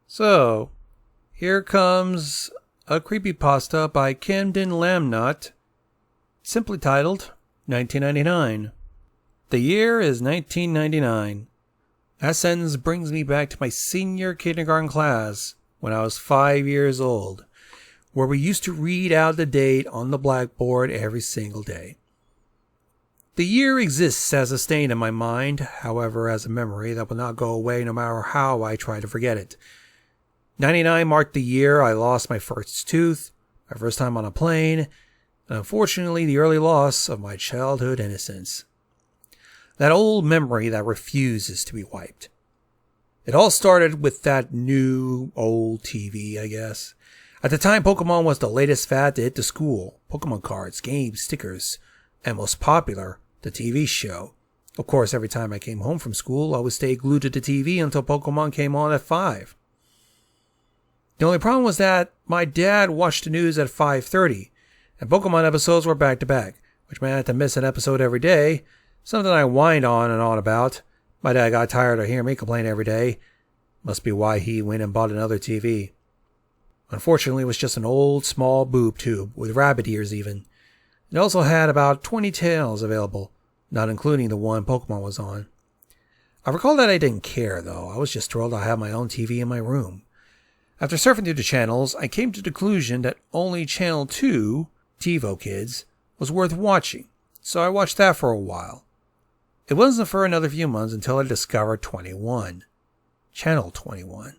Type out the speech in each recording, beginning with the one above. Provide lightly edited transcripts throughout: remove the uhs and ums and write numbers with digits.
So, here comes a creepypasta by Camden Lamont, simply titled 1999. The year is 1999. That sentence brings me back to my senior kindergarten class when I was 5 years old, where we used to read out the date on the blackboard every single day. The year exists as a stain in my mind, however, as a memory that will not go away no matter how I try to forget it. 99 marked the year I lost my first tooth, my first time on a plane, and unfortunately the early loss of my childhood innocence. That old memory that refuses to be wiped. It all started with that new, old TV, I guess. At the time, Pokemon was the latest fad to hit the school. Pokemon cards, games, stickers, and most popular, the TV show. Of course, every time I came home from school, I would stay glued to the TV until Pokemon came on at 5. The only problem was that my dad watched the news at 5:30, and Pokemon episodes were back to back, which meant I had to miss an episode every day, something I whined on and on about. My dad got tired of hearing me complain every day. Must be why he went and bought another TV. Unfortunately, it was just an old, small boob tube, with rabbit ears even. It also had about 20 channels available, not including the one Pokemon was on. I recall that I didn't care, though. I was just thrilled I had my own TV in my room. After surfing through the channels, I came to the conclusion that only Channel 2, TiVo Kids, was worth watching, so I watched that for a while. It wasn't for another few months until I discovered 21. Channel 21.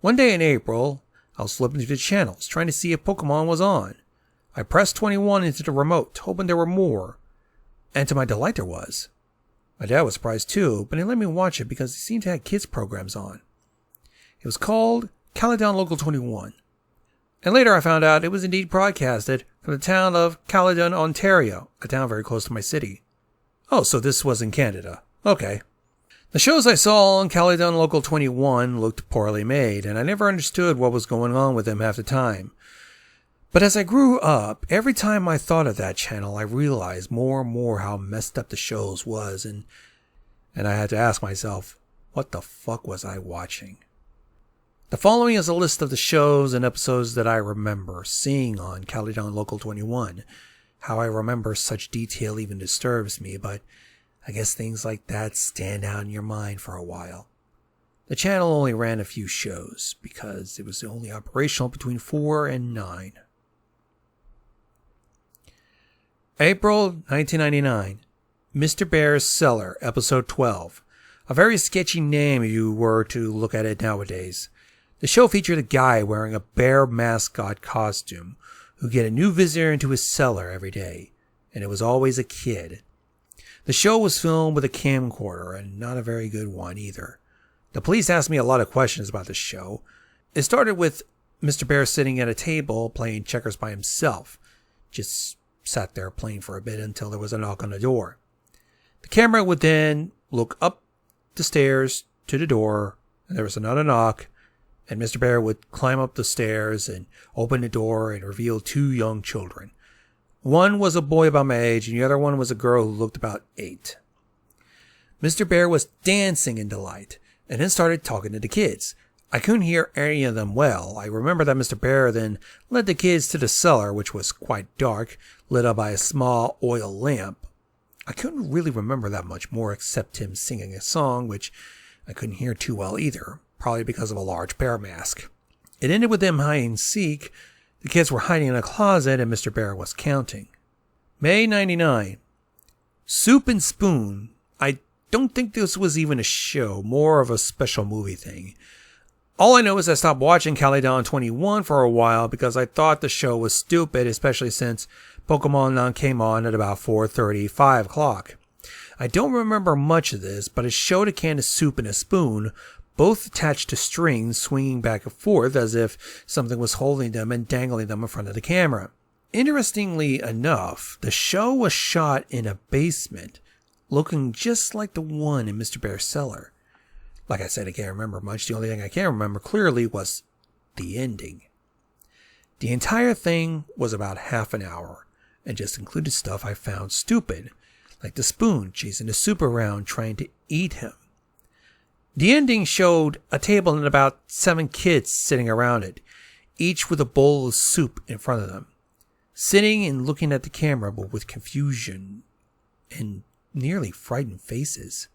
One day in April, I was flipping through the channels, trying to see if Pokemon was on. I pressed 21 into the remote, hoping there were more, and to my delight there was. My dad was surprised too, but he let me watch it because he seemed to have kids programs on. It was called Caledon Local 21. And later I found out it was indeed broadcasted from the town of Caledon, Ontario, a town very close to my city. Oh, so this was in Canada. Okay. The shows I saw on Caledon Local 21 looked poorly made, and I never understood what was going on with them half the time. But as I grew up, every time I thought of that channel, I realized more and more how messed up the shows was, and I had to ask myself, what the fuck was I watching? The following is a list of the shows and episodes that I remember seeing on Caledon Local 21. How I remember such detail even disturbs me, but I guess things like that stand out in your mind for a while. The channel only ran a few shows, because it was only operational between 4 and 9. April 1999. Mr. Bear's Cellar, Episode 12. A very sketchy name if you were to look at it nowadays. The show featured a guy wearing a bear mascot costume who get a new visitor into his cellar every day, and it was always a kid. The show was filmed with a camcorder, and not a very good one either. The police asked me a lot of questions about the show. It started with Mr. Bear sitting at a table playing checkers by himself. Just sat there playing for a bit until there was a knock on the door. The camera would then look up the stairs to the door, and there was another knock, and Mr. Bear would climb up the stairs and open the door and reveal 2 young children. One was a boy about my age, and the other one was a girl who looked about 8. Mr. Bear was dancing in delight, and then started talking to the kids. I couldn't hear any of them well. I remember that Mr. Bear then led the kids to the cellar, which was quite dark, lit up by a small oil lamp. I couldn't really remember that much more except him singing a song, which I couldn't hear too well either, probably because of a large bear mask. It ended with them hide and seek. The kids were hiding in a closet and Mr. Bear was counting. May 99. Soup and Spoon. I don't think this was even a show, more of a special movie thing. All I know is I stopped watching Caledon 21 for a while because I thought the show was stupid, especially since Pokemon came on at about 4:30, 5 o'clock. I don't remember much of this, but it showed a can of soup and a spoon, both attached to strings swinging back and forth as if something was holding them and dangling them in front of the camera. Interestingly enough, the show was shot in a basement, looking just like the one in Mr. Bear's cellar. Like I said, I can't remember much. The only thing I can remember clearly was the ending. The entire thing was about half an hour, and just included stuff I found stupid, like the spoon chasing the soup around trying to eat him. The ending showed a table and about 7 kids sitting around it, each with a bowl of soup in front of them, sitting and looking at the camera but with confusion and nearly frightened faces.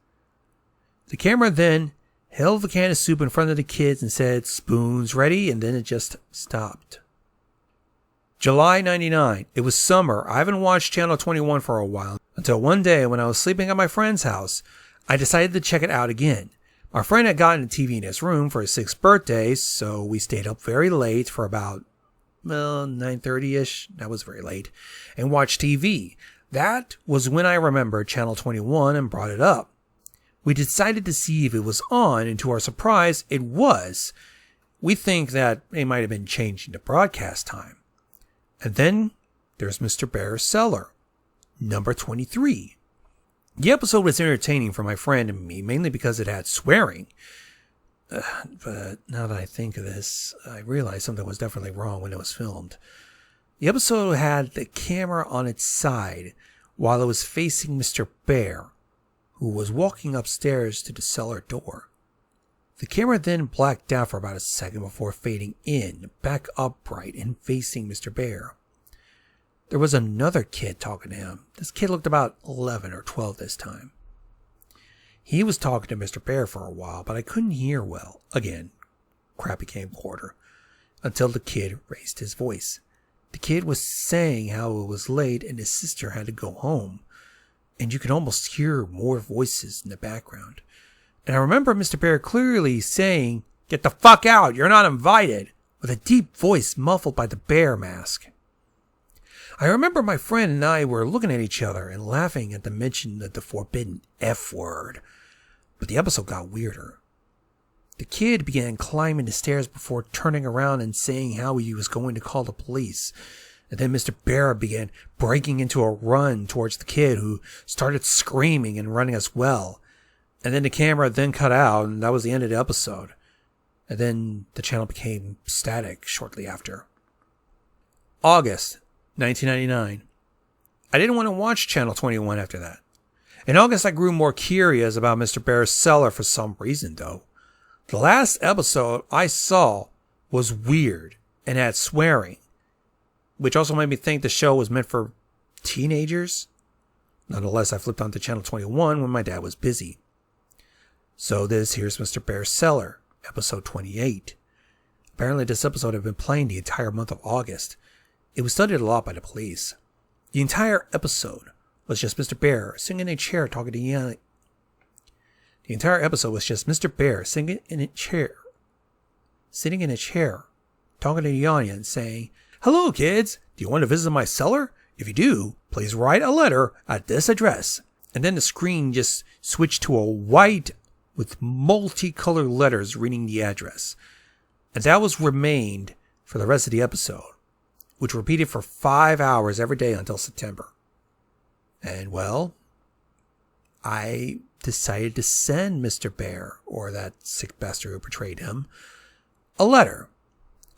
The camera then held the can of soup in front of the kids and said, "Spoons ready," and then it just stopped. July 99. It was summer. I haven't watched Channel 21 for a while, until one day when I was sleeping at my friend's house, I decided to check it out again. My friend had gotten a TV in his room for his 6th birthday, so we stayed up very late for about, 9:30ish. That was very late. And watched TV. That was when I remembered Channel 21 and brought it up. We decided to see if it was on, and to our surprise, it was. We think that they might have been changing the broadcast time. And then there's Mr. Bear's Cellar, number 23. The episode was entertaining for my friend and me, mainly because it had swearing. But now that I think of this, I realize something was definitely wrong when it was filmed. The episode had the camera on its side while it was facing Mr. Bear, who was walking upstairs to the cellar door. The camera then blacked out for about a second before fading in, back upright and facing Mr. Bear. There was another kid talking to him. This kid looked about 11 or 12 this time. He was talking to Mr. Bear for a while, but I couldn't hear well. Again, crappy camcorder. Until the kid raised his voice. The kid was saying how it was late and his sister had to go home. And you could almost hear more voices in the background. And I remember Mr. Bear clearly saying, "Get the fuck out, you're not invited," with a deep voice muffled by the bear mask. I remember my friend and I were looking at each other and laughing at the mention of the forbidden F word. But the episode got weirder. The kid began climbing the stairs before turning around and saying how he was going to call the police. And then Mr. Bear began breaking into a run towards the kid, who started screaming and running as well. And then the camera then cut out, and that was the end of the episode. And then the channel became static shortly after. August 1999. I didn't want to watch Channel 21 after that. In August, I grew more curious about Mr. Bear's Cellar for some reason, though. The last episode I saw was weird and had swearing, which also made me think the show was meant for teenagers. Nonetheless, I flipped onto Channel 21 when my dad was busy. So here's Mr. Bear's Cellar, episode 28. Apparently this episode had been playing the entire month of August. It was studied a lot by the police. The entire episode was just Mr. Bear sitting in a chair talking to Yanni. The entire episode was just Mr. Bear sitting in a chair, talking to Yanni and saying, "Hello, kids. Do you want to visit my cellar? If you do, please write a letter at this address." And then the screen just switched to a white with multicolored letters reading the address. And that was remained for the rest of the episode, which repeated for 5 hours every day until September. And well, I decided to send Mr. Bear, or that sick bastard who betrayed him, a letter.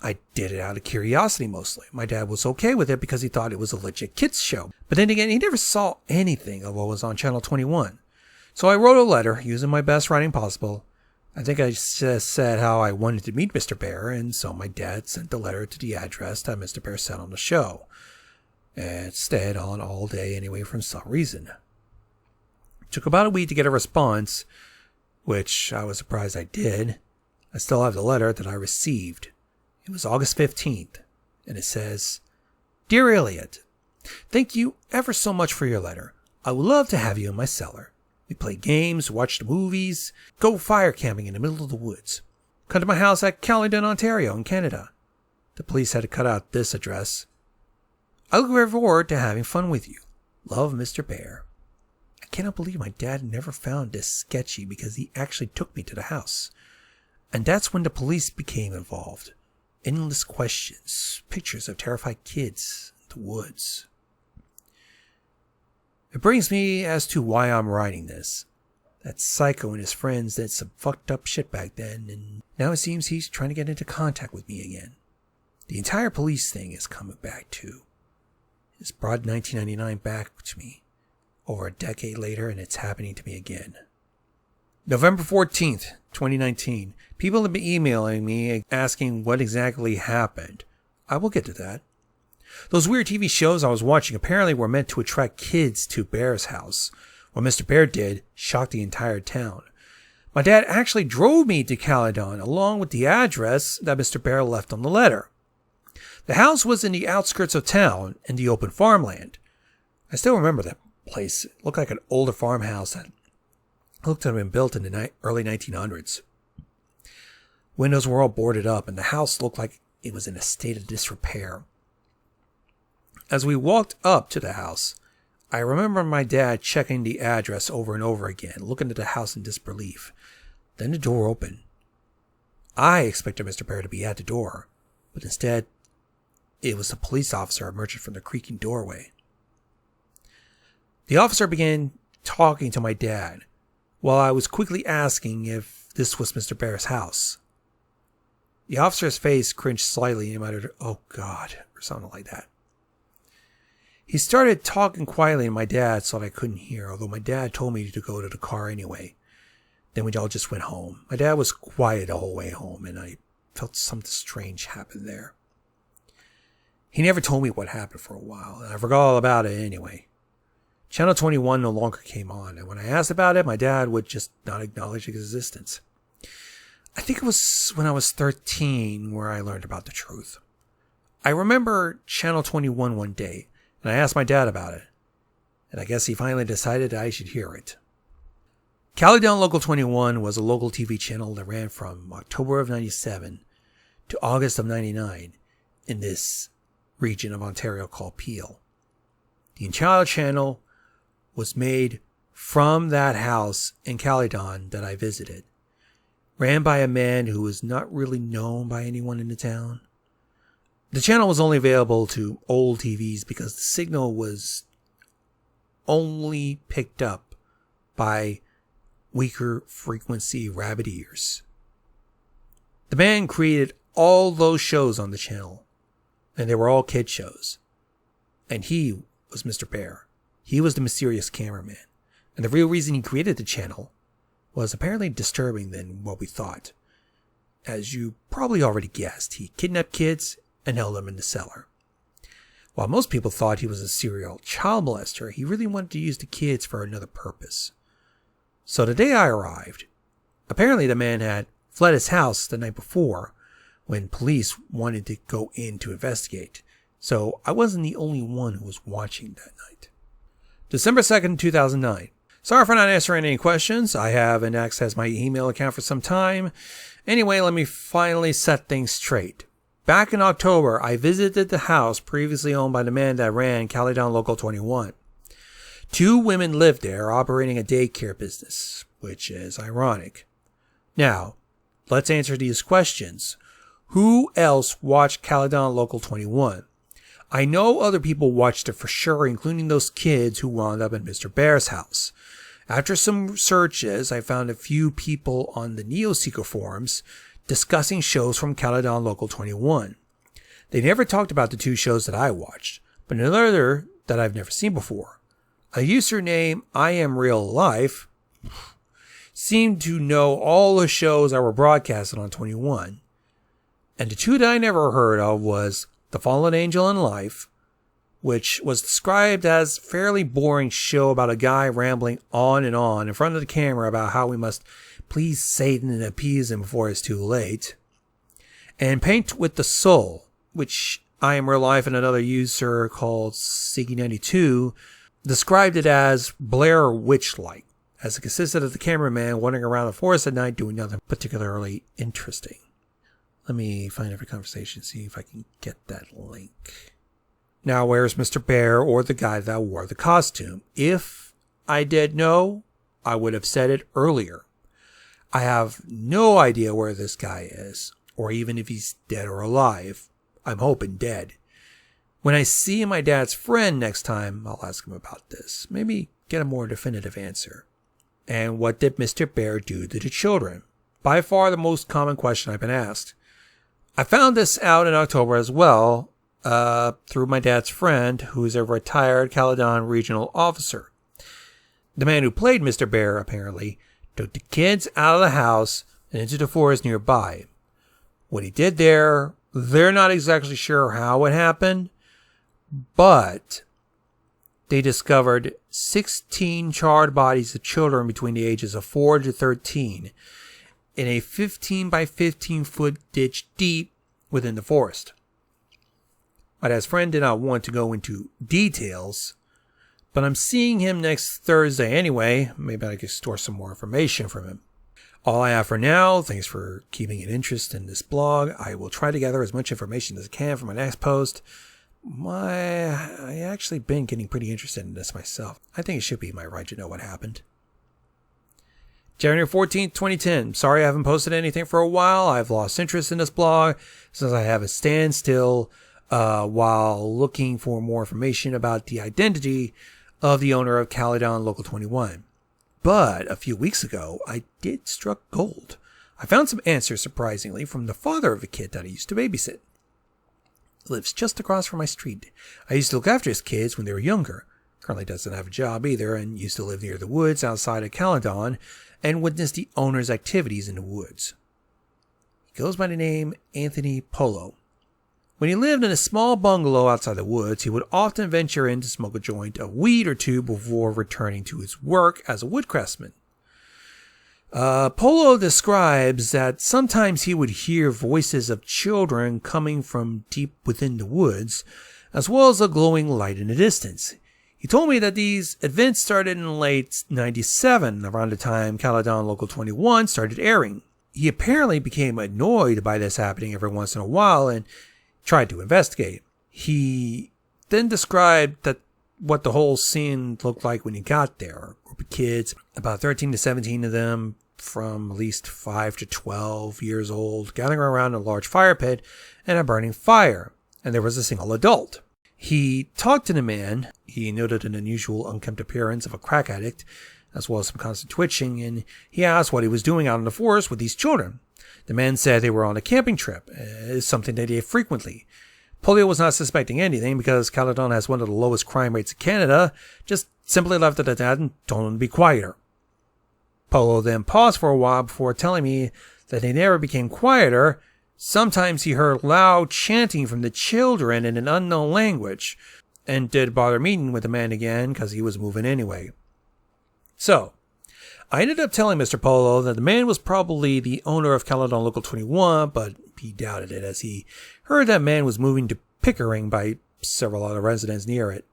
I did it out of curiosity mostly. My dad was okay with it because he thought it was a legit kids show. But then again, he never saw anything of what was on Channel 21. So I wrote a letter using my best writing possible. I think I just said how I wanted to meet Mr. Bear, and so my dad sent the letter to the address that Mr. Bear sent on the show. And it stayed on all day anyway for some reason. It took about a week to get a response, which I was surprised I did. I still have the letter that I received. It was August 15th, and it says, "Dear Elliot, thank you ever so much for your letter. I would love to have you in my cellar. We play games, watch the movies, go fire camping in the middle of the woods. Come to my house at Caledon, Ontario in Canada." The police had to cut out this address. "I look very forward to having fun with you. Love, Mr. Bear." I cannot believe my dad never found this sketchy because he actually took me to the house. And that's when the police became involved. Endless questions, pictures of terrified kids in the woods. It brings me as to why I'm writing this. That psycho and his friends did some fucked up shit back then, and now it seems he's trying to get into contact with me again. The entire police thing is coming back too. It's brought 1999 back to me, over a decade later, and it's happening to me again. November 14th, 2019. People have been emailing me asking what exactly happened. I will get to that. Those weird TV shows I was watching apparently were meant to attract kids to Bear's house. What Mr. Bear did shocked the entire town. My dad actually drove me to Caledon along with the address that Mr. Bear left on the letter. The house was in the outskirts of town in the open farmland. I still remember that place. It looked like an older farmhouse that looked to have been built in the early 1900s. Windows were all boarded up and the house looked like it was in a state of disrepair. As we walked up to the house, I remember my dad checking the address over and over again, looking at the house in disbelief. Then the door opened. I expected Mr. Bear to be at the door, but instead, it was a police officer emerging from the creaking doorway. The officer began talking to my dad, while I was quickly asking if this was Mr. Bear's house. The officer's face cringed slightly and muttered, "Oh God," or something like that. He started talking quietly to my dad so that I couldn't hear, although my dad told me to go to the car anyway. Then we all just went home. My dad was quiet the whole way home, and I felt something strange happen there. He never told me what happened for a while, and I forgot all about it anyway. Channel 21 no longer came on, and when I asked about it, my dad would just not acknowledge its existence. I think it was when I was 13 where I learned about the truth. I remember Channel 21 one day, and I asked my dad about it, and I guess he finally decided I should hear it. Caledon Local 21 was a local TV channel that ran from October of 97 to August of 99 in this region of Ontario called Peel. The entire channel was made from that house in Caledon that I visited, ran by a man who was not really known by anyone in the town. The channel was only available to old TVs because the signal was only picked up by weaker frequency rabbit ears. The man created all those shows on the channel, and they were all kid shows. And he was Mr. Bear. He was the mysterious cameraman. And the real reason he created the channel was apparently disturbing than what we thought. As you probably already guessed, he kidnapped kids and held them in the cellar. While most people thought he was a serial child molester, he really wanted to use the kids for another purpose. So the day I arrived, apparently the man had fled his house the night before when police wanted to go in to investigate. So I wasn't the only one who was watching that night. December 2nd, 2009. Sorry for not answering any questions. I haven't accessed my email account for some time. Anyway, let me finally set things straight. Back in October, I visited the house previously owned by the man that ran Caledon Local 21. 2 women lived there operating a daycare business, which is ironic. Now, let's answer these questions. Who else watched Caledon Local 21? I know other people watched it for sure, including those kids who wound up in Mr. Bear's house. After some searches, I found a few people on the NeoSeeker forums discussing shows from Caledon Local 21. They never talked about the 2 shows that I watched, but another that I've never seen before. A user named I Am Real Life seemed to know all the shows that were broadcasted on 21. And the 2 that I never heard of was The Fallen Angel in Life, which was described as a fairly boring show about a guy rambling on in front of the camera about how we must please Satan and appease him before it's too late. And Paint with the Soul, which I Am Real Life and another user called Siggy92 described it as Blair Witch-like, as it consisted of the cameraman wandering around the forest at night doing nothing particularly interesting. Let me find every conversation, see if I can get that link. Now, where's Mr. Bear or the guy that wore the costume? If I did know, I would have said it earlier. I have no idea where this guy is, or even if he's dead or alive. I'm hoping dead. When I see my dad's friend next time, I'll ask him about this. Maybe get a more definitive answer. And what did Mr. Bear do to the children? By far the most common question I've been asked. I found this out in October as well, through my dad's friend, who's a retired Caledon regional officer. The man who played Mr. Bear, apparently, took the kids out of the house and into the forest nearby. What he did there, they're not exactly sure how it happened, but they discovered 16 charred bodies of children between the ages of 4 to 13 in a 15 by 15 foot ditch deep within the forest. My dad's friend did not want to go into details, but I'm seeing him next Thursday anyway. Maybe I could store some more information from him. All I have for now. Thanks for keeping an interest in this blog. I will try to gather as much information as I can for my next post. I actually been getting pretty interested in this myself. I think it should be my right to know what happened. January 14th, 2010. Sorry I haven't posted anything for a while. I've lost interest in this blog since I have a standstill while looking for more information about the identity of the owner of Caledon Local 21. But a few weeks ago, I did struck gold. I found some answers, surprisingly, from the father of a kid that I used to babysit. He lives just across from my street. I used to look after his kids when they were younger. Currently doesn't have a job either and used to live near the woods outside of Caledon and witness the owner's activities in the woods. He goes by the name Anthony Polo. When he lived in a small bungalow outside the woods, he would often venture in to smoke a joint of weed or two before returning to his work as a woodcraftsman. Polo describes that sometimes he would hear voices of children coming from deep within the woods, as well as a glowing light in the distance. He told me that these events started in late 97, around the time Caledon Local 21 started airing. He apparently became annoyed by this happening every once in a while and tried to investigate. He then described what the whole scene looked like when he got there. A group of kids, about 13 to 17 of them, from at least 5 to 12 years old, gathering around a large fire pit and a burning fire, and there was a single adult. He talked to the man. He noted an unusual unkempt appearance of a crack addict, as well as some constant twitching, and he asked what he was doing out in the forest with these children. The man said they were on a camping trip, something they did frequently. Polio was not suspecting anything because Caledon has one of the lowest crime rates in Canada, just simply left it at that and told him to be quieter. Polo then paused for a while before telling me that they never became quieter. Sometimes he heard loud chanting from the children in an unknown language, and did bother meeting with the man again because he was moving anyway. So, I ended up telling Mr. Polo that the man was probably the owner of Caledon Local 21, but he doubted it as he heard that man was moving to Pickering by several other residents near it.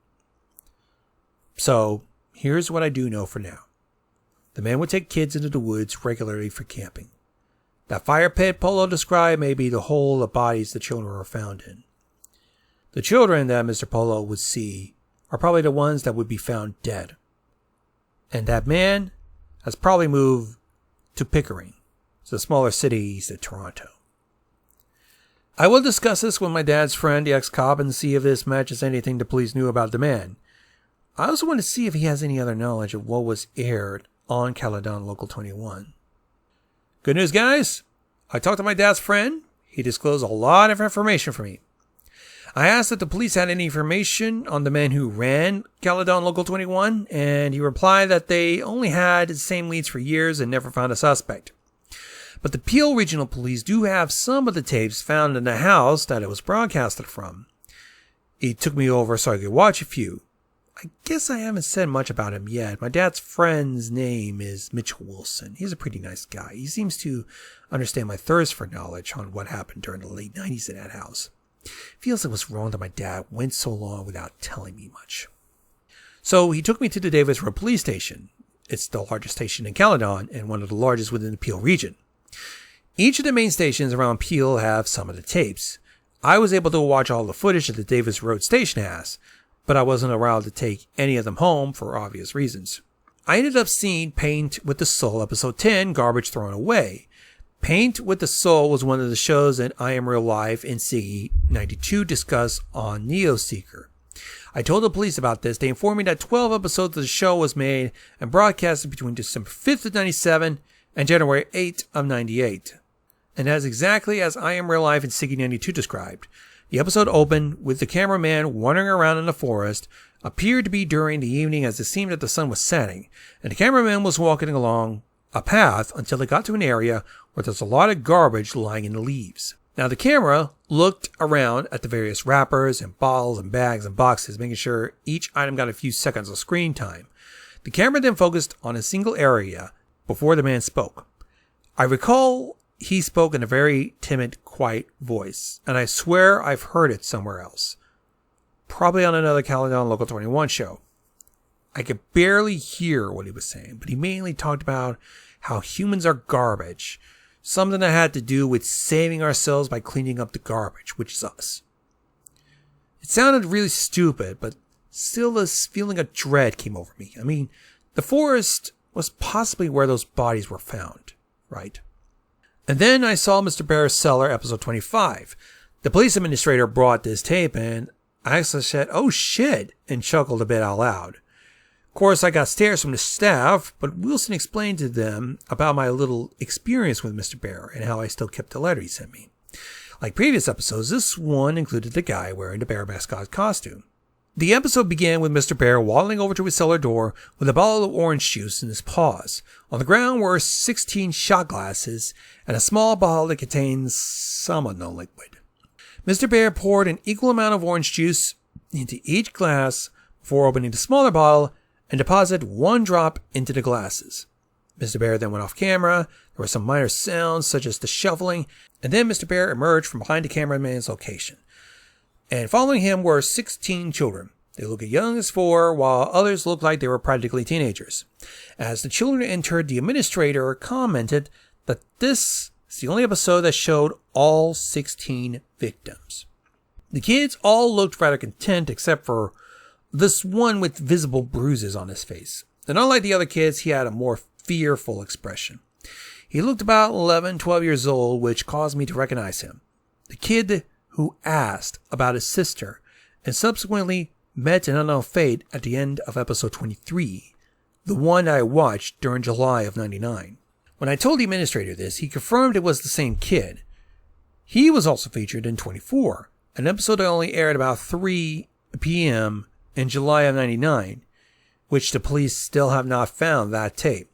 So, here's what I do know for now. The man would take kids into the woods regularly for camping. That fire pit Polo described may be the hole of bodies the children were found in. The children that Mr. Polo would see are probably the ones that would be found dead. And that man has probably moved to Pickering. It's a smaller city east of Toronto. I will discuss this with my dad's friend, the ex-cop, and see if this matches anything the police knew about the man. I also want to see if he has any other knowledge of what was aired on Caledon Local 21. Good news, guys. I talked to my dad's friend. He disclosed a lot of information for me. I asked if the police had any information on the man who ran Caledon Local 21, and he replied that they only had the same leads for years and never found a suspect. But the Peel Regional Police do have some of the tapes found in the house that it was broadcasted from. He took me over so I could watch a few. I guess I haven't said much about him yet. My dad's friend's name is Mitchell Wilson. He's a pretty nice guy. He seems to understand my thirst for knowledge on what happened during the late 90s in that house. Feels it was wrong that my dad went so long without telling me much. So he took me to the Davis Road Police Station. It's the largest station in Caledon and one of the largest within the Peel region. Each of the main stations around Peel have some of the tapes. I was able to watch all the footage that the Davis Road Station has, but I wasn't allowed to take any of them home for obvious reasons. I ended up seeing Paint with the Soul episode 10, Garbage Thrown Away. Paint with the Soul was one of the shows that I Am Real Life and Siggy 92 discussed on Neoseeker. I told the police about this. They informed me that 12 episodes of the show was made and broadcasted between December 5th of 97 and January 8th of 98. And that's exactly as I Am Real Life and Siggy 92 described. The episode opened with the cameraman wandering around in the forest, appeared to be during the evening as it seemed that the sun was setting, and the cameraman was walking along a path until they got to an area where there's a lot of garbage lying in the leaves. Now the camera looked around at the various wrappers and bottles and bags and boxes, making sure each item got a few seconds of screen time. The camera then focused on a single area before the man spoke. I recall he spoke in a very timid, quiet voice, and I swear I've heard it somewhere else. Probably on another Caledon Local 21 show. I could barely hear what he was saying, but he mainly talked about how humans are garbage. Something that had to do with saving ourselves by cleaning up the garbage, which is us. It sounded really stupid, but still this feeling of dread came over me. I mean, the forest was possibly where those bodies were found, right? And then I saw Mr. Bear's Cellar, episode 25. The police administrator brought this tape and I actually said, "Oh shit," and chuckled a bit out loud. Of course, I got stares from the staff, but Wilson explained to them about my little experience with Mr. Bear and how I still kept the letter he sent me. Like previous episodes, this one included the guy wearing the bear mascot costume. The episode began with Mr. Bear waddling over to his cellar door with a bottle of orange juice in his paws. On the ground were 16 shot glasses and a small bottle that contains some unknown liquid. Mr. Bear poured an equal amount of orange juice into each glass before opening the smaller bottle and deposited one drop into the glasses. Mr. Bear then went off camera. There were some minor sounds such as the shuffling, and then Mr. Bear emerged from behind the cameraman's location. And following him were 16 children. They looked as young as 4, while others looked like they were practically teenagers. As the children entered, the administrator commented that this is the only episode that showed all 16 victims. The kids all looked rather content except for this one with visible bruises on his face. And unlike the other kids, he had a more fearful expression. He looked about 11, 12 years old, which caused me to recognize him. The kid who asked about his sister and subsequently met an unknown fate at the end of episode 23, the one I watched during July of 99. When I told the administrator this, he confirmed it was the same kid. He was also featured in 24, an episode that only aired about 3 p.m. in July of 99, which the police still have not found that tape.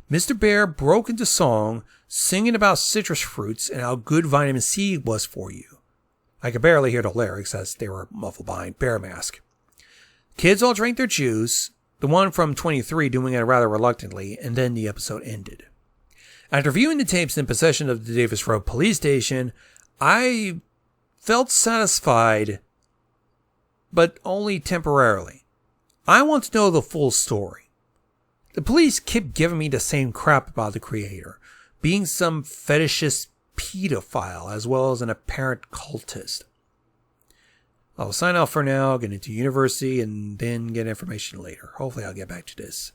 Mr. Bear broke into song, singing about citrus fruits and how good vitamin C was for you. I could barely hear the lyrics as they were muffled behind bear mask. Kids all drank their juice, the one from 23 doing it rather reluctantly, and then the episode ended. After viewing the tapes in possession of the Davis Road police station, I felt satisfied, but only temporarily. I want to know the full story. The police kept giving me the same crap about the creator, being some fetishist pedophile as well as an apparent cultist. I'll sign off for now, get into university, and then get information later. Hopefully I'll get back to this.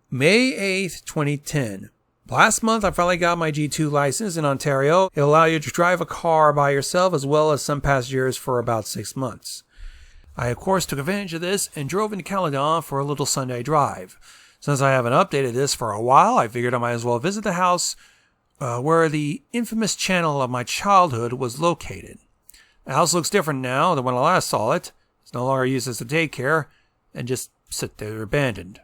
May 8th, 2010. Last month I finally got my G2 license in Ontario. It'll allow you to drive a car by yourself as well as some passengers for about 6 months. I of course took advantage of this and drove into Caledon for a little Sunday drive. Since I haven't updated this for a while, I figured I might as well visit the house where the infamous channel of my childhood was located. The house looks different now than when I last saw it. It's no longer used as a daycare and just sit there abandoned.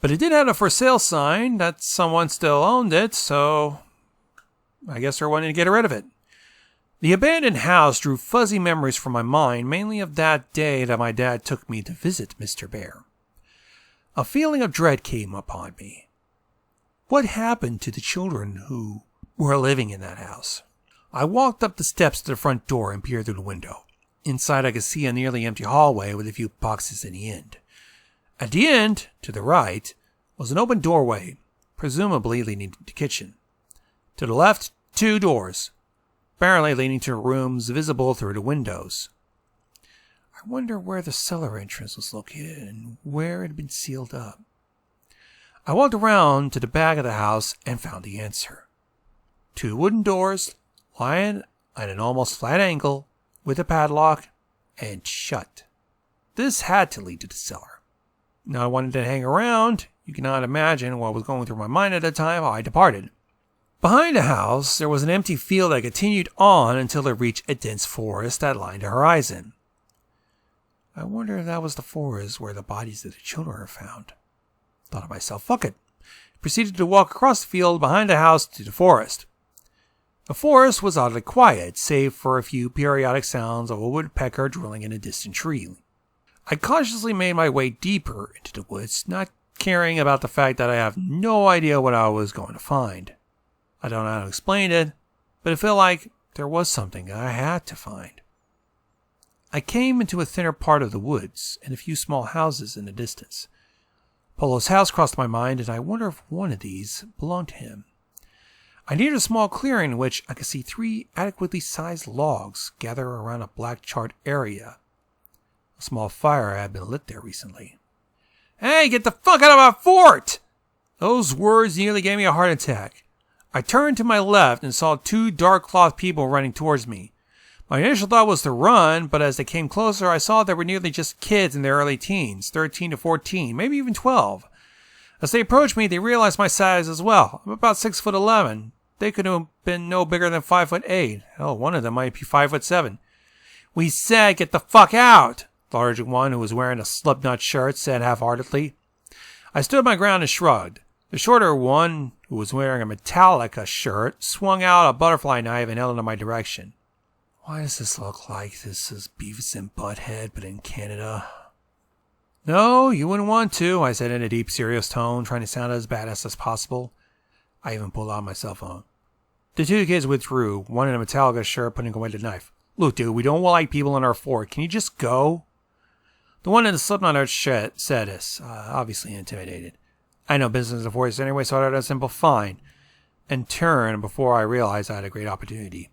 But it did have a for sale sign that someone still owned it, so I guess they're wanting to get rid of it. The abandoned house drew fuzzy memories from my mind, mainly of that day that my dad took me to visit Mr. Bear. A feeling of dread came upon me. What happened to the children who were living in that house? I walked up the steps to the front door and peered through the window. Inside I could see a nearly empty hallway with a few boxes in the end. At the end, to the right, was an open doorway, presumably leading to the kitchen. To the left, 2 doors, apparently leading to rooms visible through the windows. I wonder where the cellar entrance was located and where it had been sealed up. I walked around to the back of the house and found the answer. 2 wooden doors lying at an almost flat angle with a padlock and shut. This had to lead to the cellar. Now I wanted to hang around. You cannot imagine what was going through my mind at the time I departed. Behind the house, there was an empty field that continued on until it reached a dense forest that lined the horizon. I wonder if that was the forest where the bodies of the children were found. Thought to myself, fuck it. proceeded to walk across the field behind the house to the forest. The forest was oddly quiet, save for a few periodic sounds of a woodpecker drilling in a distant tree. I cautiously made my way deeper into the woods, not caring about the fact that I have no idea what I was going to find. I don't know how to explain it, but it felt like there was something I had to find. I came into a thinner part of the woods and a few small houses in the distance. Polo's house crossed my mind, and I wonder if one of these belonged to him. I neared a small clearing in which I could see 3 adequately sized logs gather around a black charred area. A small fire had been lit there recently. "Hey, get the fuck out of my fort!" Those words nearly gave me a heart attack. I turned to my left and saw 2 dark-clothed people running towards me. My initial thought was to run, but as they came closer, I saw they were nearly just kids in their early teens, 13 to 14, maybe even 12. As they approached me, they realized my size as well. I'm about 6'11". They could have been no bigger than 5'8". Hell, one of them might be 5'7". "We said get the fuck out!" the larger one, who was wearing a Slipknot shirt, said half-heartedly. I stood my ground and shrugged. The shorter one, who was wearing a Metallica shirt, swung out a butterfly knife and held it in my direction. Why does this look like this is Beavis and Butthead, but in Canada? "No, you wouldn't want to," I said in a deep, serious tone, trying to sound as badass as possible. I even pulled out my cell phone. The 2 kids withdrew, one in a Metallica shirt putting away the knife. "Look, dude, we don't like people in our fort. Can you just go?" The one in the Slipknot shirt said this, obviously intimidated. I know business in the forest anyway, so I had a simple fine, and turned before I realized I had a great opportunity.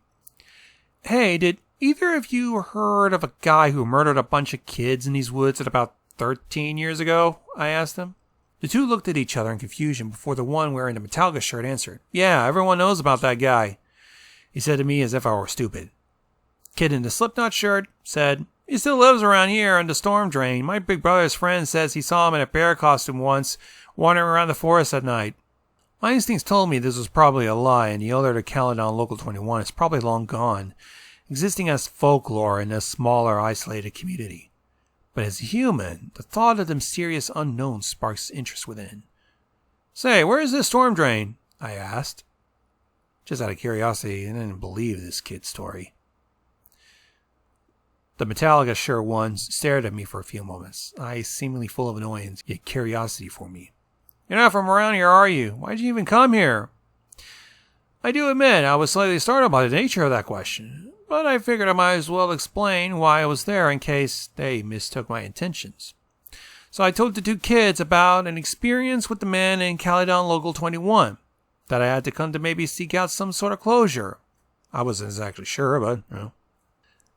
"Hey, did either of you heard of a guy who murdered a bunch of kids in these woods at about 13 years ago?" I asked them. The 2 looked at each other in confusion before the one wearing the Metallica shirt answered. "Yeah, everyone knows about that guy," he said to me as if I were stupid. Kid in the Slipknot shirt said, "He still lives around here on the storm drain. My big brother's friend says he saw him in a bear costume once, wandering around the forest at night." My instincts told me this was probably a lie, and the owner of the Caledon Local 21 is probably long gone, existing as folklore in a smaller, isolated community. But as a human, the thought of the mysterious unknown sparks interest within. "Say, where is this storm drain?" I asked. Just out of curiosity, I didn't believe this kid's story. The Metallica shirt ones stared at me for a few moments, eyes seemingly full of annoyance, yet curiosity for me. "You're not from around here, are you? Why'd you even come here?" I do admit I was slightly startled by the nature of that question, but I figured I might as well explain why I was there in case they mistook my intentions. So I told the 2 kids about an experience with the man in Caledon Local 21, that I had to come to maybe seek out some sort of closure. I wasn't exactly sure, but,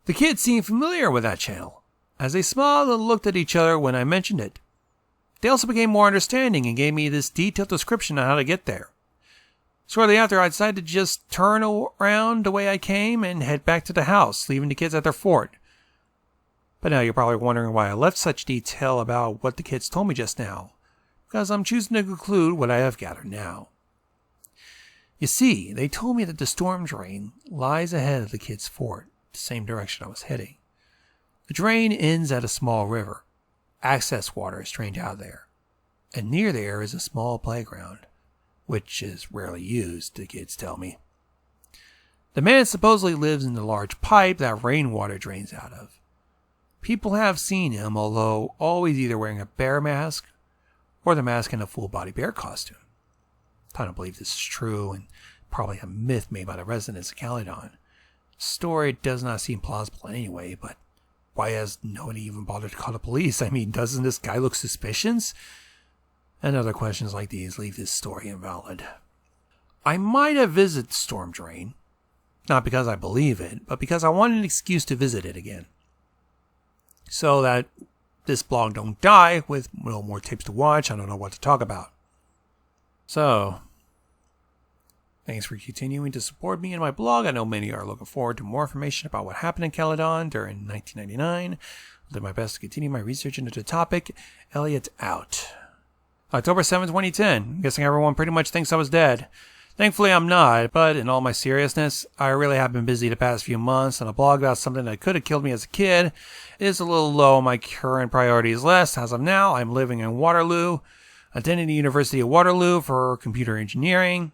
The kids seemed familiar with that channel, as they smiled and looked at each other when I mentioned it. They also became more understanding and gave me this detailed description on how to get there. Shortly after, I decided to just turn around the way I came and head back to the house, leaving the kids at their fort. But now you're probably wondering why I left such detail about what the kids told me just now, because I'm choosing to conclude what I have gathered now. You see, they told me that the storm drain lies ahead of the kids' fort, the same direction I was heading. The drain ends at a small river. Access water is drained out there, and near there is a small playground, which is rarely used, the kids tell me. The man supposedly lives in the large pipe that rainwater drains out of. People have seen him, although always either wearing a bear mask or the mask in a full-body bear costume. I don't believe this is true, and probably a myth made by the residents of Caledon. The story does not seem plausible anyway, but why has nobody even bothered to call the police? I mean, doesn't this guy look suspicious? And other questions like these leave this story invalid. I might have visited the storm drain, not because I believe it, but because I wanted an excuse to visit it again, so that this blog don't die with no more tapes to watch. I don't know what to talk about. So, thanks for continuing to support me and my blog. I know many are looking forward to more information about what happened in Caledon during 1999. I'll do my best to continue my research into the topic. Elliot out. October 7, 2010. I'm guessing everyone pretty much thinks I was dead. Thankfully, I'm not, but in all my seriousness, I really have been busy the past few months, and a blog about something that could have killed me as a kid is a little low on my current priorities list. As of now, I'm living in Waterloo, Attended the University of Waterloo for computer engineering.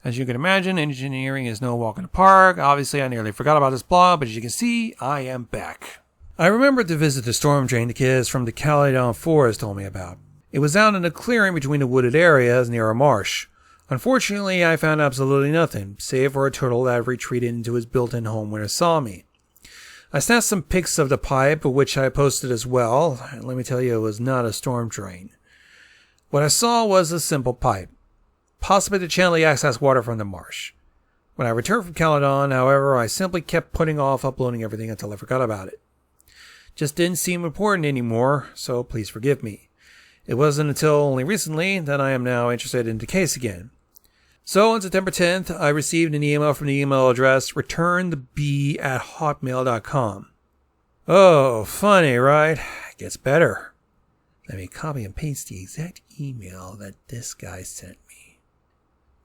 As you can imagine, engineering is no walk in the park. Obviously, I nearly forgot about this blog, but as you can see, I am back. I remembered to visit the storm drain the kids from the Caledon forest told me about. It was out in a clearing between the wooded areas near a marsh. Unfortunately, I found absolutely nothing, save for a turtle that had retreated into his built-in home when it saw me. I snatched some pics of the pipe, which I posted as well, and let me tell you, it was not a storm drain. What I saw was a simple pipe, possibly to channel the excess water from the marsh. When I returned from Caledon, however, I simply kept putting off uploading everything until I forgot about it. Just didn't seem important anymore, so please forgive me. It wasn't until only recently that I am now interested in the case again. So on September 10th, I received an email from the email address returntheb@hotmail.com. Oh, funny, right? It gets better. Let me copy and paste the exact email that this guy sent me.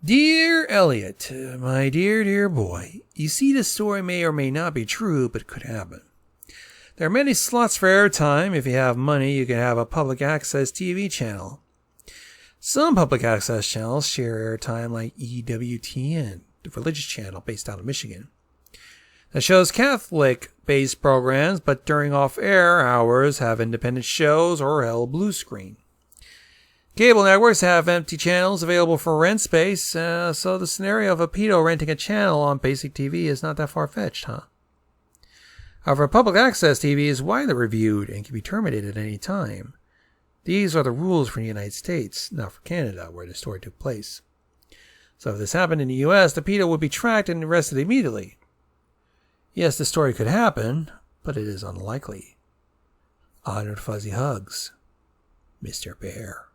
Dear Elliot, my dear boy, you see this story may or may not be true, but it could happen. There are many slots for airtime. If you have money, you can have a public access TV channel. Some public access channels share airtime like EWTN, the religious channel based out of Michigan, that shows Catholic-based programs, but during off-air hours have independent shows or hell blue screen. Cable networks have empty channels available for rent space, so the scenario of a pedo renting a channel on basic TV is not that far-fetched, huh? However, public access TV is widely reviewed and can be terminated at any time. These are the rules for the United States, not for Canada, where the story took place. So if this happened in the U.S., the pedo would be tracked and arrested immediately. Yes, the story could happen, but it is unlikely. Honored fuzzy hugs, Mr. Bear.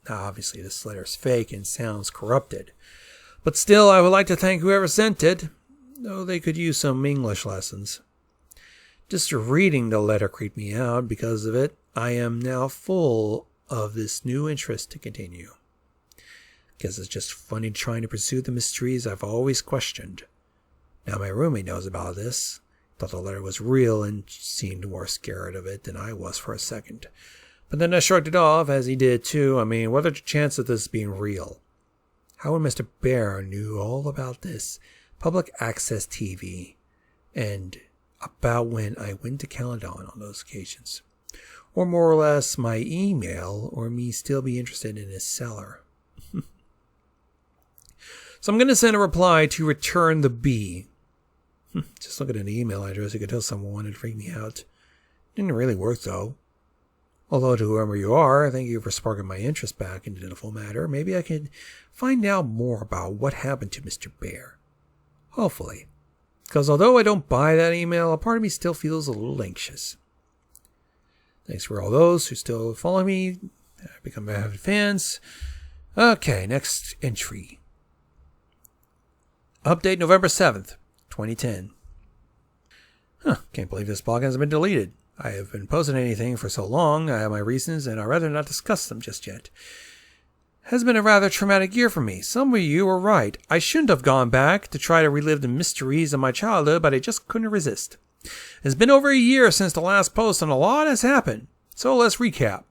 Now, obviously, this letter is fake and sounds corrupted. But still, I would like to thank whoever sent it, though they could use some English lessons. Just reading the letter creeped me out. Because of it, I am now full of this new interest to continue. Guess it's just funny trying to pursue the mysteries I've always questioned. Now my roommate knows about this. Thought the letter was real and seemed more scared of it than I was for a second. But then I shrugged it off, as he did too. I mean, what are the chances of this being real? How would Mr. Bear knew all about this public access TV and about when I went to Caledon on those occasions? Or more or less my email, or me still be interested in his cellar. So I'm going to send a reply to return the B. Just look at an email address, you could tell someone wanted to freak me out. Didn't really work though. Although to whoever you are, thank you for sparking my interest back into the full matter. Maybe I could find out more about what happened to Mr. Bear. Hopefully. Because although I don't buy that email, a part of me still feels a little anxious. Thanks for all those who still follow me. I've become avid fans. Okay, next entry. Update November 7th, 2010. Can't believe this blog hasn't been deleted. I have been posting anything for so long. I have my reasons, and I'd rather not discuss them just yet. Has been a rather traumatic year for me. Some of you were right. I shouldn't have gone back to try to relive the mysteries of my childhood, but I just couldn't resist. It's been over a year since the last post, and a lot has happened. So let's recap.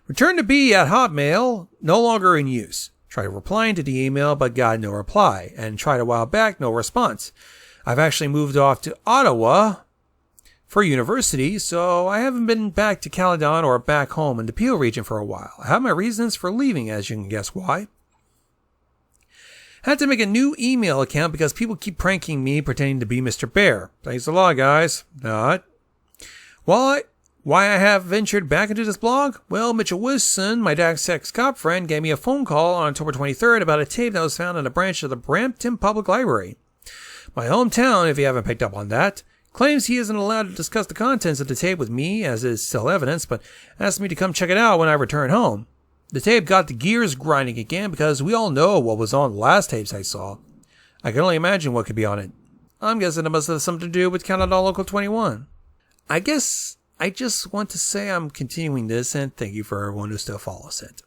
Return to B at Hotmail, no longer in use. Tried replying to the email, but got no reply. And tried a while back, no response. I've actually moved off to Ottawa for university, so I haven't been back to Caledon or back home in the Peel region for a while. I have my reasons for leaving, as you can guess why. Had to make a new email account because people keep pranking me pretending to be Mr. Bear. Thanks a lot, guys. Not. Why I have ventured back into this blog? Well, Mitchell Wilson, my dad's ex-cop friend, gave me a phone call on October 23rd about a tape that was found in a branch of the Brampton Public Library. My hometown, if you haven't picked up on that, claims he isn't allowed to discuss the contents of the tape with me, as is still evidence, but asked me to come check it out when I return home. The tape got the gears grinding again because we all know what was on the last tapes I saw. I can only imagine what could be on it. I'm guessing it must have something to do with Caledon Local 21. I guess I just want to say I'm continuing this, and thank you for everyone who still follows it.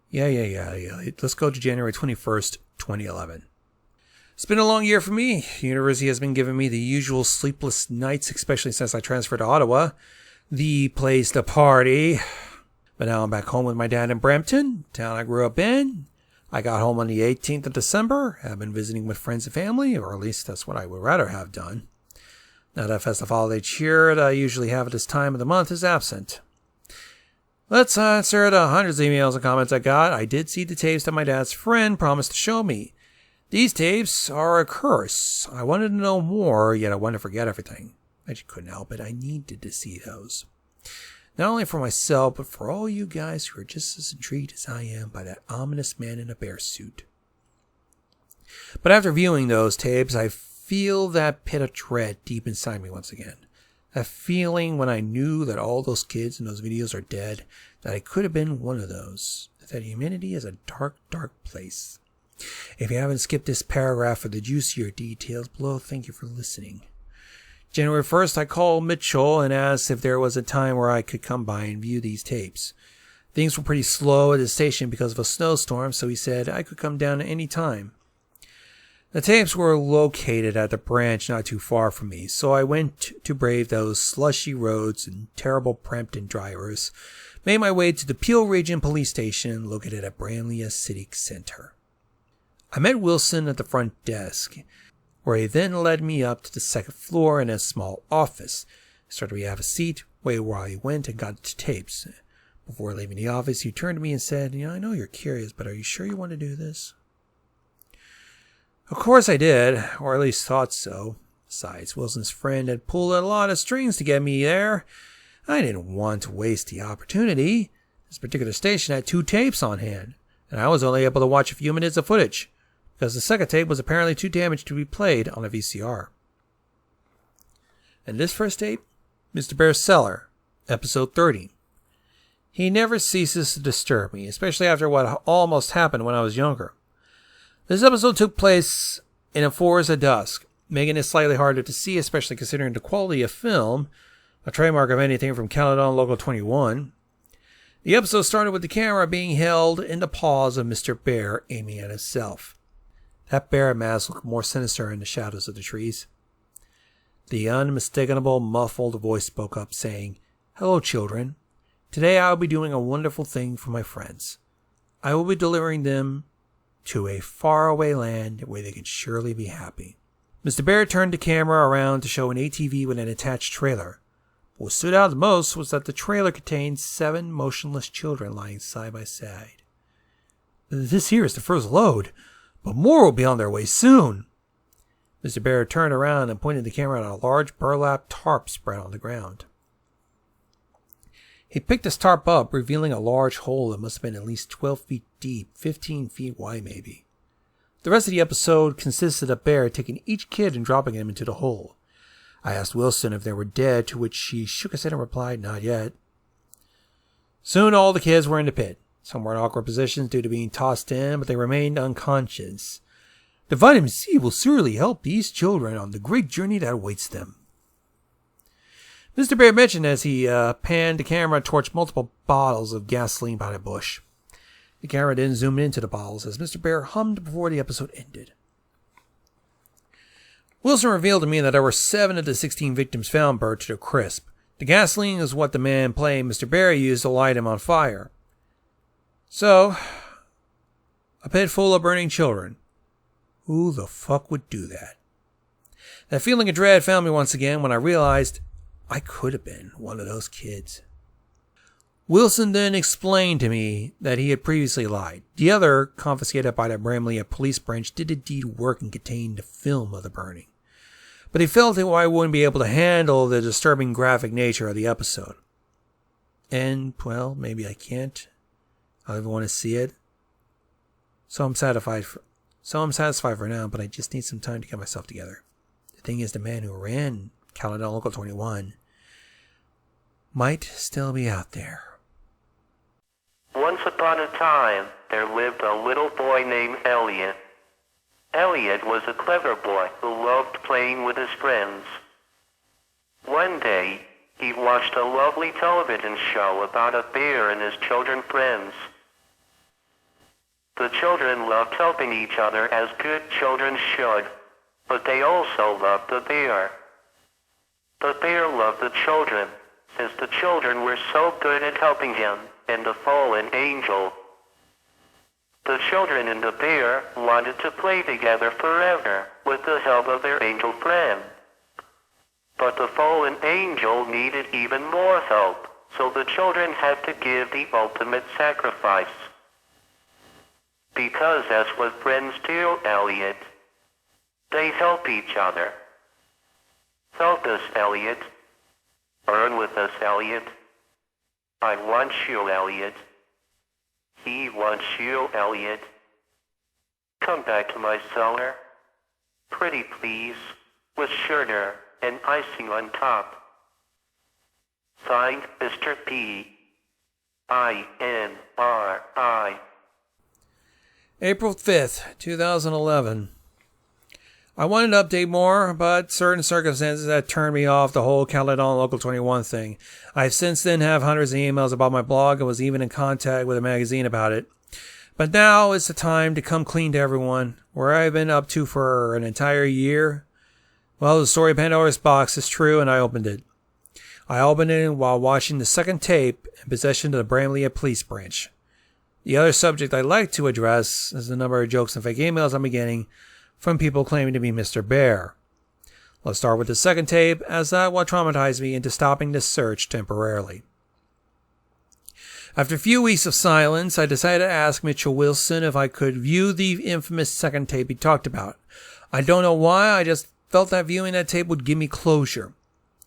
Yeah. Let's go to January 21st, 2011. It's been a long year for me. University has been giving me the usual sleepless nights, especially since I transferred to Ottawa, the place to party. But now I'm back home with my dad in Brampton, town I grew up in. I got home on the 18th of December. I've been visiting with friends and family, or at least that's what I would rather have done. Now that festive holiday cheer that I usually have at this time of the month is absent. Let's answer the hundreds of emails and comments I got. I did see the tapes that my dad's friend promised to show me. These tapes are a curse. I wanted to know more, yet I wanted to forget everything. I just couldn't help it. I needed to see those. Not only for myself, but for all you guys who are just as intrigued as I am by that ominous man in a bear suit. But after viewing those tapes, I feel that pit of dread deep inside me once again. That feeling when I knew that all those kids in those videos are dead, that I could have been one of those. That humanity is a dark, dark place. If you haven't skipped this paragraph for the juicier details below, thank you for listening. January 1st, I called Mitchell and asked if there was a time where I could come by and view these tapes. Things were pretty slow at the station because of a snowstorm, so he said I could come down at any time. The tapes were located at the branch not too far from me, so I went to brave those slushy roads and terrible Brampton drivers, made my way to the Peel Region Police Station located at Bramley City Center. I met Wilson at the front desk, where he then led me up to the second floor in a small office. I started to have a seat, waited while he went and got the tapes. Before leaving the office, he turned to me and said, I know you're curious, but are you sure you want to do this? Of course I did, or at least thought so. Besides, Wilson's friend had pulled a lot of strings to get me there. I didn't want to waste the opportunity. This particular station had 2 tapes on hand, and I was only able to watch a few minutes of footage, because the second tape was apparently too damaged to be played on a VCR. And this first tape, Mr. Bear's Cellar, episode 30. He never ceases to disturb me, especially after what almost happened when I was younger. This episode took place in a forest at dusk, making it slightly harder to see, especially considering the quality of film, a trademark of anything from Caledon Local 21. The episode started with the camera being held in the paws of Mr. Bear aiming at himself. That bear mask looked more sinister in the shadows of the trees. The unmistakable, muffled voice spoke up, saying, "Hello, children. Today I will be doing a wonderful thing for my friends. I will be delivering them to a faraway land where they can surely be happy." Mr. Bear turned the camera around to show an ATV with an attached trailer. What stood out the most was that the trailer contained 7 motionless children lying side by side. "This here is the first load, but more will be on their way soon." Mr. Bear turned around and pointed the camera at a large burlap tarp spread on the ground. He picked this tarp up, revealing a large hole that must have been at least 12 feet deep, 15 feet wide maybe. The rest of the episode consisted of Bear taking each kid and dropping them into the hole. I asked Wilson if they were dead, to which he shook his head and replied, "Not yet." Soon all the kids were in the pit. Some were in awkward positions due to being tossed in, but they remained unconscious. The vitamin C will surely help these children on the great journey that awaits them. Mr. Bear mentioned as he panned the camera towards multiple bottles of gasoline by the bush. The camera then zoomed into the bottles as Mr. Bear hummed before the episode ended. Wilson revealed to me that there were 7 of the 16 victims found burnt to a crisp. The gasoline is what the man playing Mr. Bear used to light him on fire. So, a pit full of burning children. Who the fuck would do that? That feeling of dread found me once again when I realized I could have been one of those kids. Wilson then explained to me that he had previously lied. The other, confiscated by the Bramley police branch, did indeed work and contain the film of the burning. But he felt that I wouldn't be able to handle the disturbing graphic nature of the episode. And, well, maybe I can't. I don't even want to see it. So I'm satisfied for now, but I just need some time to get myself together. The thing is, the man who ran Caledon Local 21 might still be out there. Once upon a time, there lived a little boy named Elliot. Elliot was a clever boy who loved playing with his friends. One day, he watched a lovely television show about a bear and his children friends. The children loved helping each other as good children should, but they also loved the bear. The bear loved the children, since the children were so good at helping him. and a fallen angel. The children in the bear wanted to play together forever with the help of their angel friend. But the fallen angel needed even more help, so the children had to give the ultimate sacrifice. Because that's what friends do, Elliot. They help each other. Help us, Elliot. Burn with us, Elliot. I want you, Elliot. He wants you, Elliot. Come back to my cellar. Pretty please, with sugar and icing on top. Signed, Mr. P. I-N-R-I. April 5th, 2011. I wanted to update more, but certain circumstances had turned me off the whole Caledon Local 21 thing. I've since then have hundreds of emails about my blog and was even in contact with a magazine about it. But now is the time to come clean to everyone. Where I've been up to for an entire year. Well, the story of Pandora's Box is true, and I opened it. I opened it while watching the second tape in possession of the Bramley Police Branch. The other subject I'd like to address is the number of jokes and fake emails I'm getting from people claiming to be Mr. Bear. Let's start with the second tape, as that what traumatized me into stopping this search temporarily. After a few weeks of silence, I decided to ask Mitchell Wilson if I could view the infamous second tape he talked about. I don't know why, I just felt that viewing that tape would give me closure.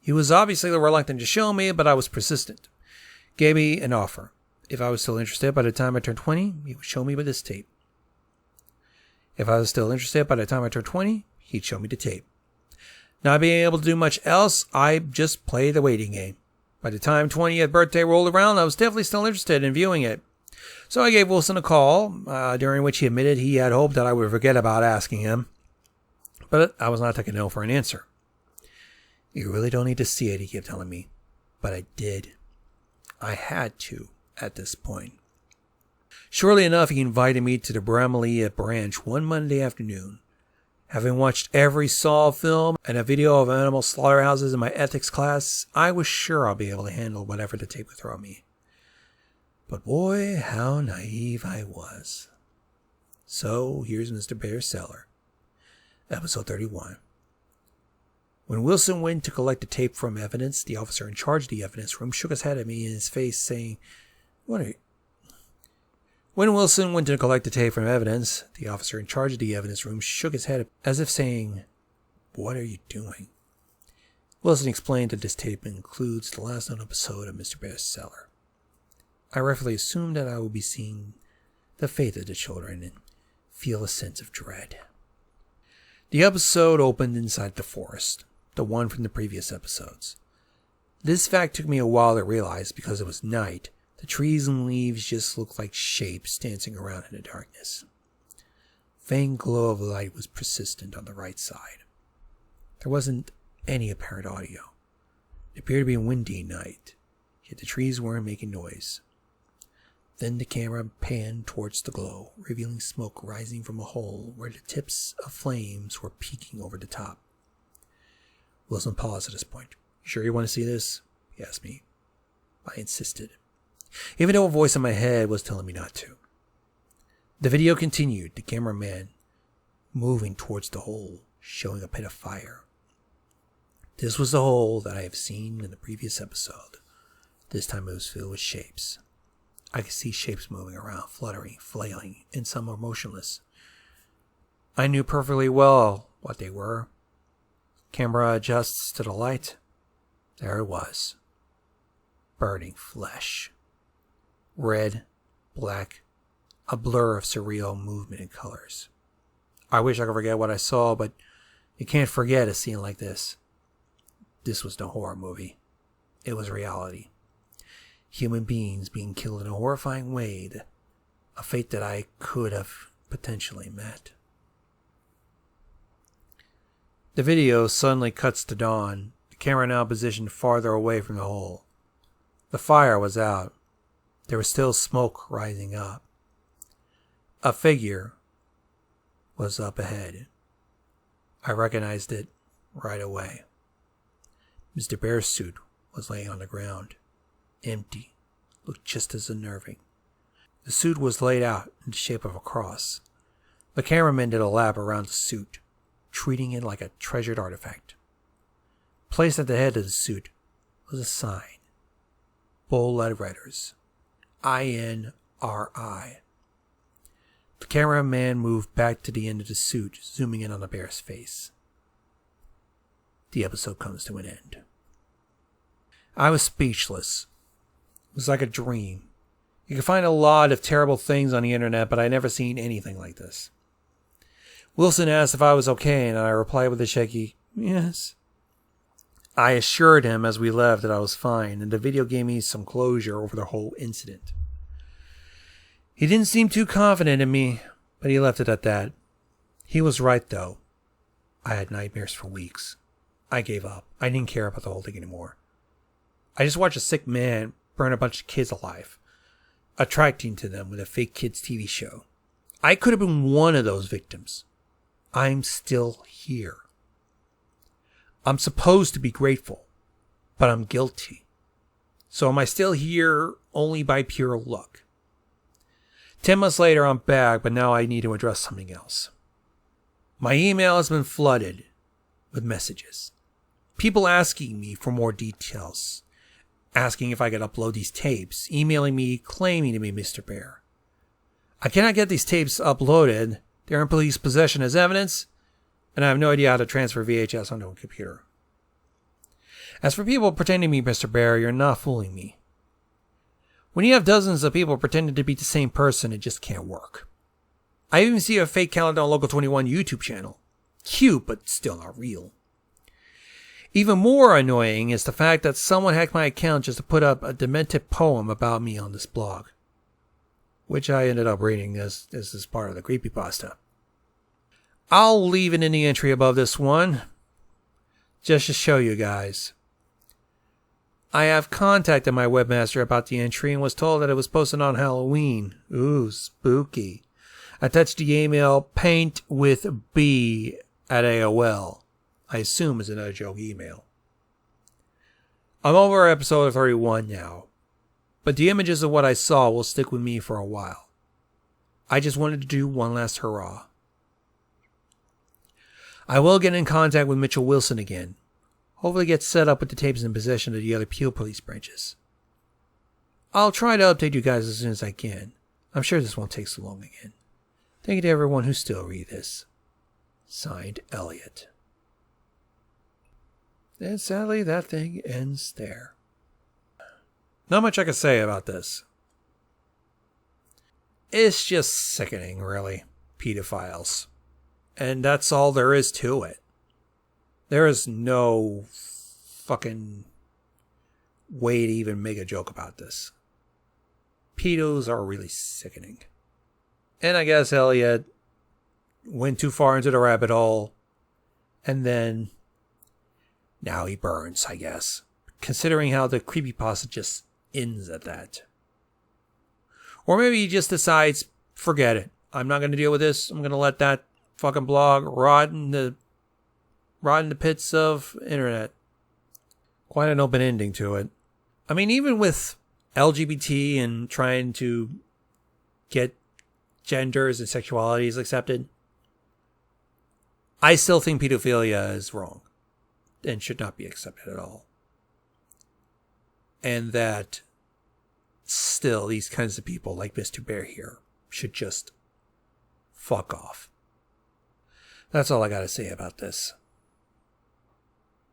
He was obviously reluctant to show me, but I was persistent. Gave me an offer. If I was still interested by the time I turned 20, he would show me with this tape. If I was still interested by the time I turned 20, he'd show me the tape. Not being able to do much else, I just played the waiting game. By the time 20th birthday rolled around, I was definitely still interested in viewing it. So I gave Wilson a call, during which he admitted he had hoped that I would forget about asking him. But I was not taking no for an answer. You really don't need to see it, he kept telling me. But I did. I had to at this point. Surely enough, he invited me to the Bramley branch one Monday afternoon. Having watched every Saw film and a video of animal slaughterhouses in my ethics class, I was sure I'll be able to handle whatever the tape would throw me. But boy, how naive I was. So here's Mr. Bear's Cellar, episode 31. When Wilson went to collect the tape from evidence, the officer in charge of the evidence room shook his head at me in his face, saying, When Wilson went to collect the tape from evidence, the officer in charge of the evidence room shook his head as if saying, What are you doing? Wilson explained that this tape includes the last known episode of Mr. Bear's Cellar. I rightfully assumed that I would be seeing the fate of the children and feel a sense of dread. The episode opened inside the forest, the one from the previous episodes. This fact took me a while to realize because it was night. The trees and leaves just looked like shapes dancing around in the darkness. Faint glow of light was persistent on the right side. There wasn't any apparent audio. It appeared to be a windy night, yet the trees weren't making noise. Then the camera panned towards the glow, revealing smoke rising from a hole where the tips of flames were peeking over the top. Wilson paused at this point. You sure you want to see this? He asked me. I insisted, even though a voice in my head was telling me not to. The video continued, the cameraman moving towards the hole, showing a pit of fire. This was the hole that I have seen in the previous episode. This time it was filled with shapes. I could see shapes moving around, fluttering, flailing, and some were motionless. I knew perfectly well what they were. Camera adjusts to the light. There it was. Burning flesh. Red, black, a blur of surreal movement and colors. I wish I could forget what I saw, but you can't forget a scene like this. This was no horror movie. It was reality. Human beings being killed in a horrifying way, a fate that I could have potentially met. The video suddenly cuts to dawn, the camera now positioned farther away from the hole. The fire was out. There was still smoke rising up. A figure was up ahead. I recognized it right away. Mr. Bear's suit was laying on the ground, empty, looked just as unnerving. The suit was laid out in the shape of a cross. The cameraman did a lap around the suit, treating it like a treasured artifact. Placed at the head of the suit was a sign. Bold letters. INRI. The cameraman moved back to the end of the suit, zooming in on the bear's face. The episode comes to an end. I was speechless. It was like a dream. You can find a lot of terrible things on the internet, but I'd never seen anything like this. Wilson asked if I was okay, and I replied with a shaky, yes. I assured him as we left that I was fine, and the video gave me some closure over the whole incident. He didn't seem too confident in me, but he left it at that. He was right, though. I had nightmares for weeks. I gave up. I didn't care about the whole thing anymore. I just watched a sick man burn a bunch of kids alive, attracting to them with a fake kids TV show. I could have been one of those victims. I'm still here. I'm supposed to be grateful, but I'm guilty. So am I still here only by pure luck? 10 months later, I'm back, but now I need to address something else. My email has been flooded with messages. People asking me for more details, asking if I could upload these tapes, emailing me, claiming to be Mr. Bear. I cannot get these tapes uploaded. They're in police possession as evidence, and I have no idea how to transfer VHS onto a computer. As for people pretending to be Mr. Bear, you're not fooling me. When you have dozens of people pretending to be the same person, it just can't work. I even see a fake Caledon Local 21 YouTube channel. Cute, but still not real. Even more annoying is the fact that someone hacked my account just to put up a demented poem about me on this blog, which I ended up reading as this is part of the creepypasta. I'll leave it in the entry above this one, just to show you guys. I have contacted my webmaster about the entry and was told that it was posted on Halloween. Ooh, spooky. Attached the email paintwithb at AOL. I assume is another joke email. I'm over episode 31 now, but the images of what I saw will stick with me for a while. I just wanted to do one last hurrah. I will get in contact with Mitchell Wilson again. Hopefully get set up with the tapes in possession of the other Peel police branches. I'll try to update you guys as soon as I can. I'm sure this won't take so long again. Thank you to everyone who still read this. Signed, Elliot. And sadly, that thing ends there. Not much I can say about this. It's just sickening, really. Pedophiles. And that's all there is to it. There is no fucking way to even make a joke about this. Pedos are really sickening. And I guess Elliot went too far into the rabbit hole. And then now he burns, I guess. Considering how the creepypasta just ends at that. Or maybe he just decides, forget it. I'm not going to deal with this. I'm going to let that fucking blog rot in the pits of internet. Quite an open ending to it. I mean, even with LGBT and trying to get genders and sexualities accepted, I still think pedophilia is wrong and should not be accepted at all. And that still these kinds of people like Mr. Bear here should just fuck off. That's all I gotta say about this.